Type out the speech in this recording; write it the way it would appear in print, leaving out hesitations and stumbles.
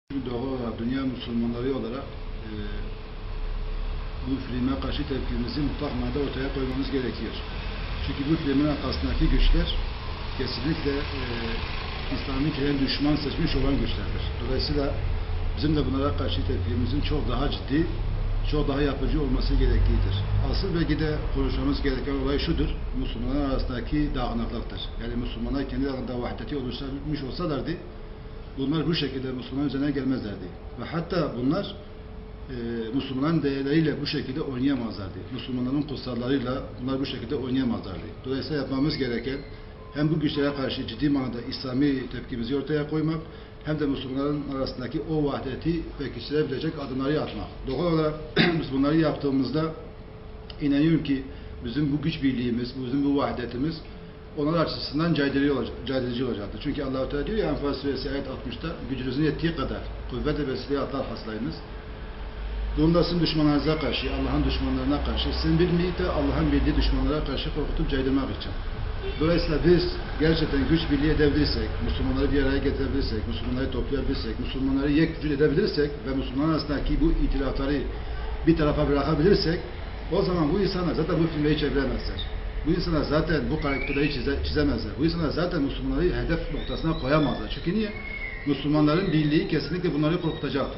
Doğal olarak dünya Müslümanları olarak bu filme karşı tepkimizi mutlak manada ortaya koymamız gerekiyor. Çünkü bu filmin arkasındaki güçler kesinlikle İslami köken düşman seçmiş olan güçlerdir. Dolayısıyla bizim de bunlara karşı tepkimizin çok daha ciddi, çok daha yapıcı olması gereklidir. Asıl belki de konuşmamız gereken olay şudur: Müslümanlar arasındaki dağınıklıktır. Yani Müslümanlar kendi arasında vahdeti oluşturmuş olsalardı, bunlar bu şekilde Müslüman üzerine gelmezlerdi. Ve hatta bunlar Müslümanların değerleriyle bu şekilde oynayamazlardı. Müslümanların kutsallarıyla bunlar bu şekilde oynayamazlardı. Dolayısıyla yapmamız gereken hem bu güçlere karşı ciddi manada İslami tepkimizi ortaya koymak, hem de Müslümanların arasındaki o vahdeti pekiştirebilecek adımları atmak. Doğal olarak biz bunları yaptığımızda inanıyorum ki bizim bu güç birliğimiz, bizim bu vahdetimiz onlar açısından caydırıcı olacaktır. Çünkü Allah-u Teala diyor ya Enfal Suresi ayet 60'ta, gücünüzün yettiği kadar kuvvet ve vesileye atlar haslayınız. Bunda sizin düşmanlarınıza karşı, Allah'ın düşmanlarına karşı, sizin bilmeyip de Allah'ın bildiği düşmanlara karşı korkutup caydırmak için. Dolayısıyla biz gerçekten güç birliği edebilirsek, Müslümanları bir araya getirebilirsek, Müslümanları toplayabilirsek, Müslümanları yekvücut edebilirsek ve Müslümanlar arasındaki bu itilafları bir tarafa bırakabilirsek, o zaman bu insanlar zaten bu filmi çeviremezler. Bu insanlar zaten bu karikatürleri çizemezler. Bu insanlar zaten Müslümanları hedef noktasına koyamazlar. Çünkü niye? Müslümanların birliği kesinlikle bunları korkutacaktır.